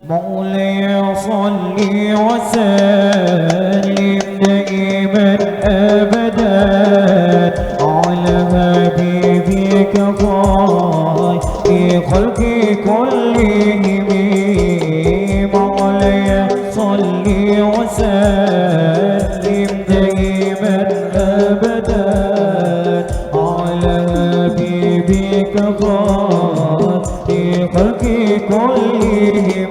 مولاي صل وسلم دائما أبدا على حبيبك خير خلق كلهم. مولاي صل وسلم دائما أبدا على حبيبك خير خلق كلهم.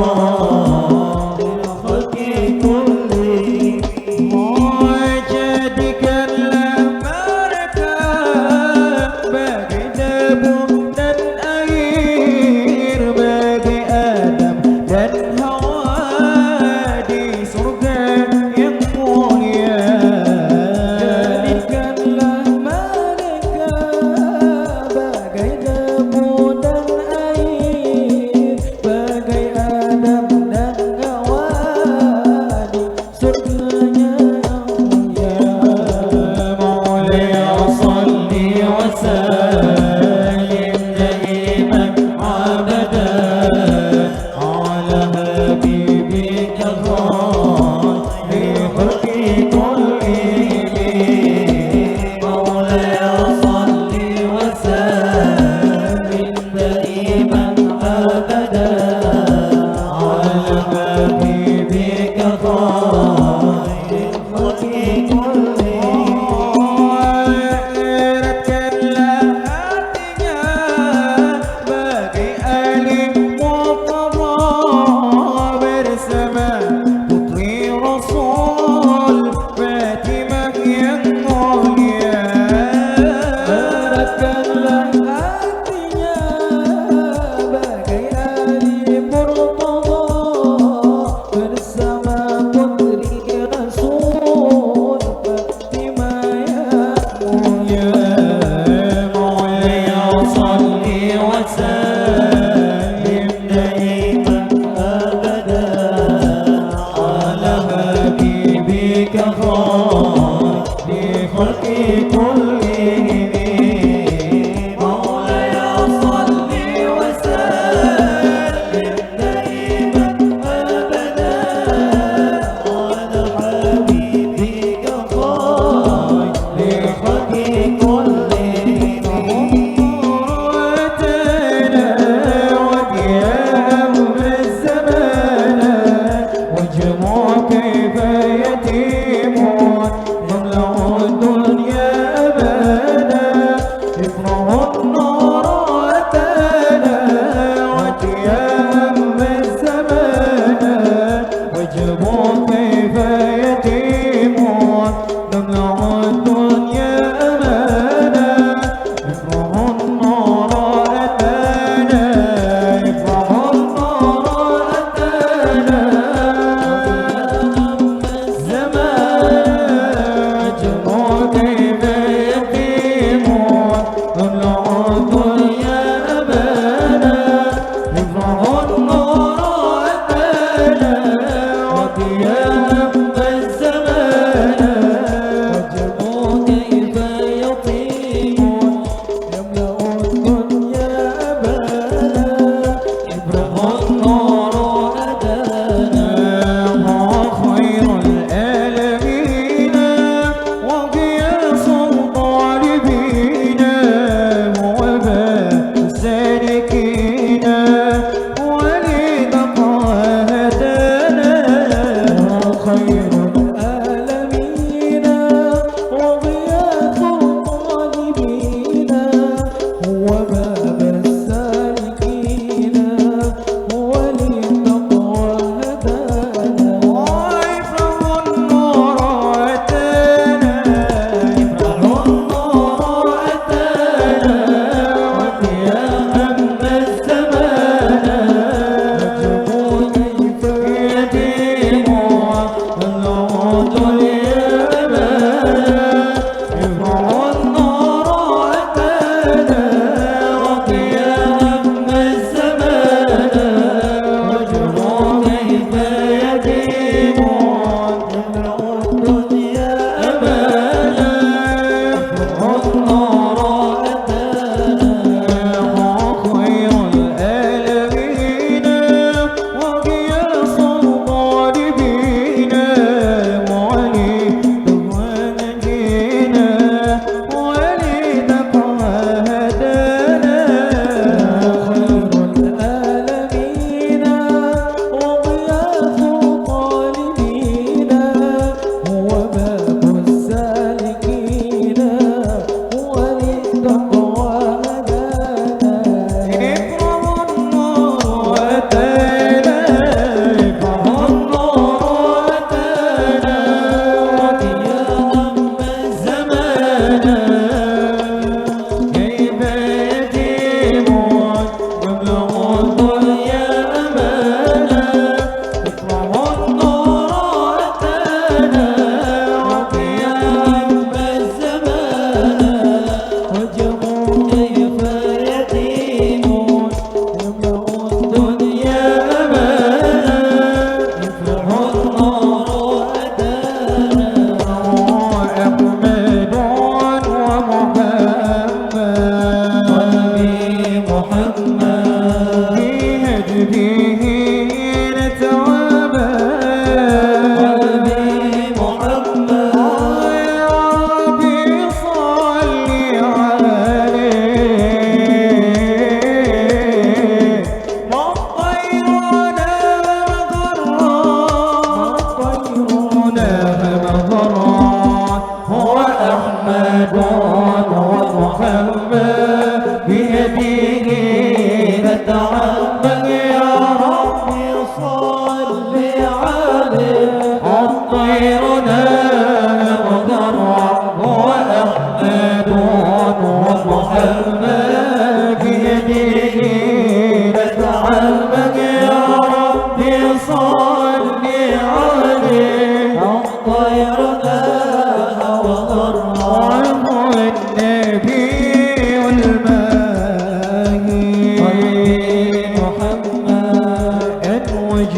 Allah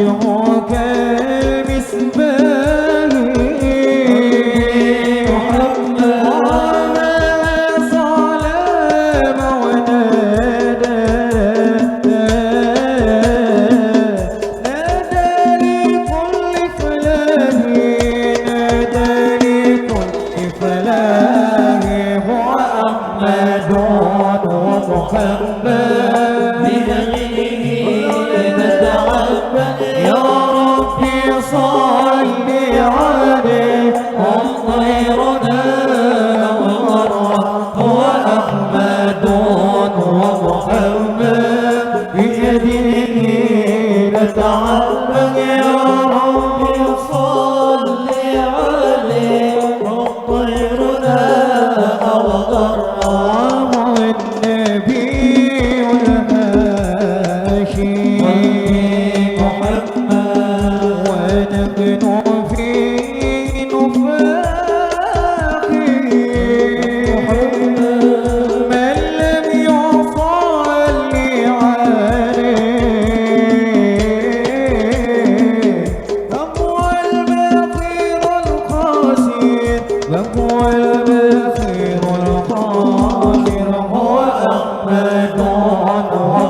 وجهك المصباح محمد صلى ونادى نادى لكل فلاح نادى لكل فلاح هو أحمد ومحمد يا ربي صل عليه خيرنا وغره هو أحمد ومحمد بيده نتعبد يا ربي صل عليه خيرنا وغره النبي الهاشمي ونحن في نفاقه من لم يصلي عليه فهو البخيل الخاسر فهو البخيل الخاسر هو أحمد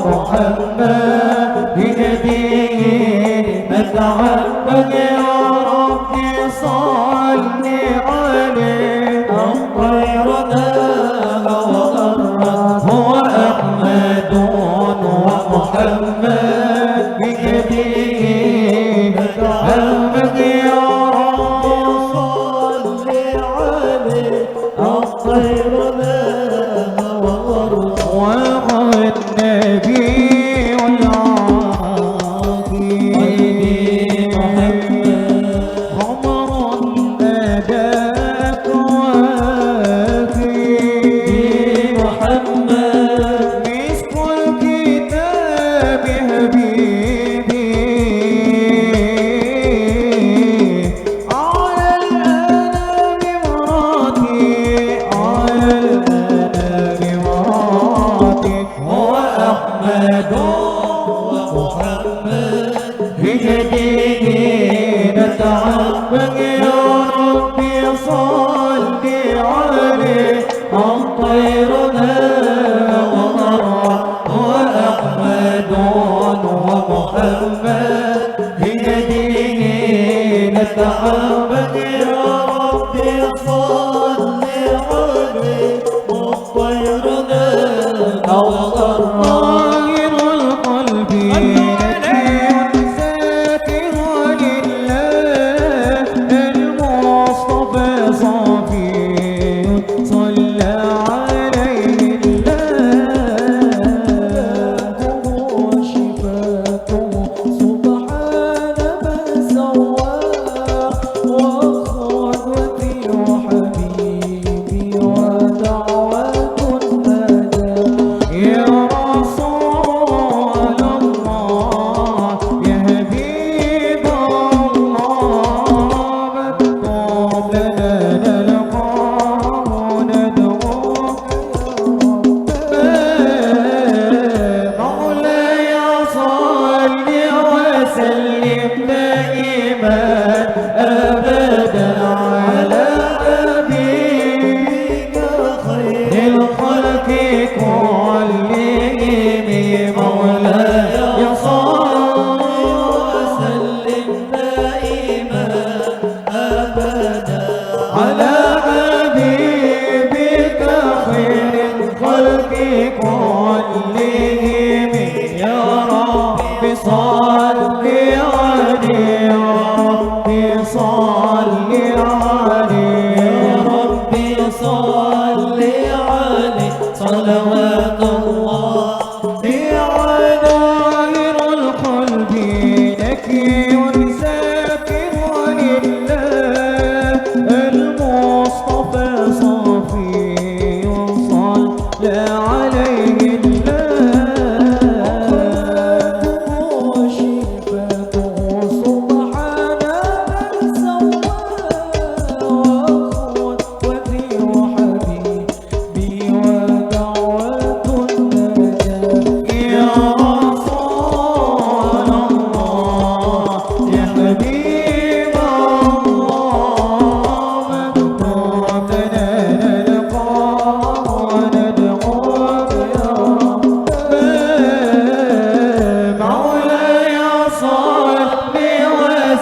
ومحمد بيده نتعبد يا ربي صل عليه خيرنا وغره هو أحمد ومحمد بيده نتعبد يا ربي صل عليه خيرنا وغره والنبي نتعبد يا ربي صل عليه خيرنا وغره هو أحمد ومحمد بيده نتعبد يا ربي صل عليه خيرنا وغره القلب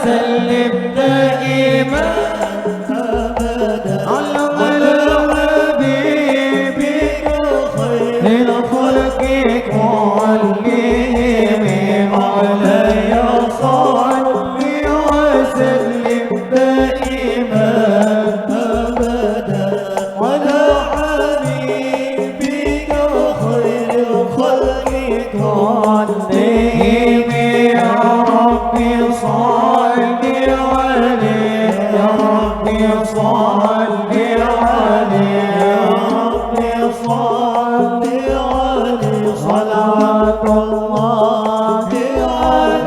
وسلم دائما أبدا على حبيبك خير الخلق كلهم علي صل وسلم دائما أبدا على حبيبك خير الخلق كلهم يا ربي صل عليه يا ربي صل عليه يا ربي صل عليه صلاة الله عليه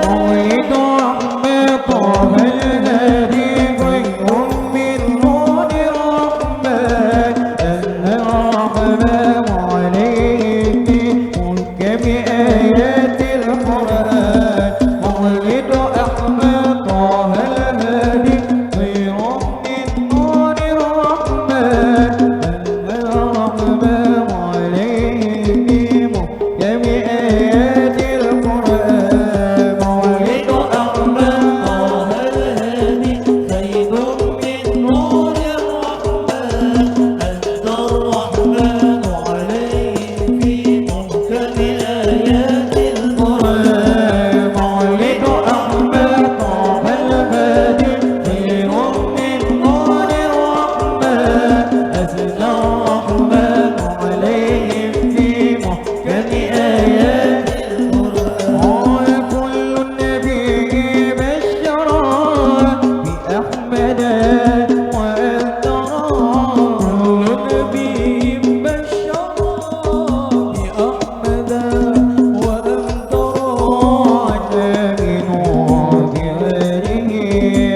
مولد رحمة الهادي غير من نور الرحمن أن الرحمن عليه ملك بآيات القرآن مولد أحمد طه الهادي غير من نور الرحمن أن الرحمن عليه ملك بآيات القرآن مولد أحمد طه الهادي غير من نور الرحمن أن الرحمن عليه في محكم آيات القرآن مولد أحمد طه الهادي خير من نور الرحمن أزل الرحمن عليهم في محكم آيات القرآن كل النبي بشرا بأحمد وأنذرا كل نبي بشرا بأحمد وأنذرا آمنوا بغيره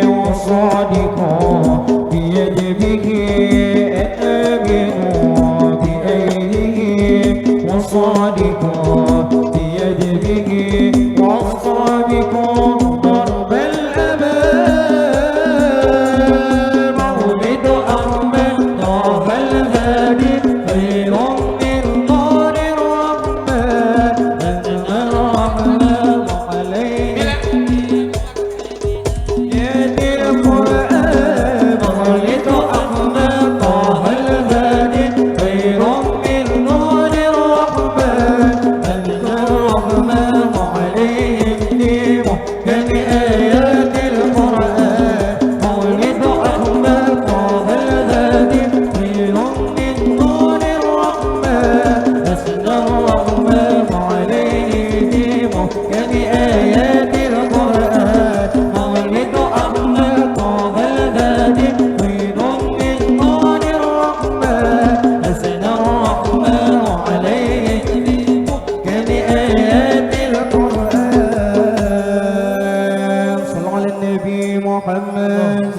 وصادقا بيده آمنوا بأيده وصادقا بيده والصادقا ضرب الأمان مولد أحمد طه الهادي خير من نور الرحمن أنزل الرحمن عليه يأتي القرآن مولد أحمد طه الهادي خير من نور الرحمن أنزل الرحمن عليه في محكم آيات القرآن مولد أحمد طه الهادي خير من نور الرحمن أنزل الرحمن عليه في محكم آيات القرآن مولد أحمد طه الهادي خير من نور الرحمن أنزل الرحمن عليه في محكم آيات القرآن صلوا على النبي محمد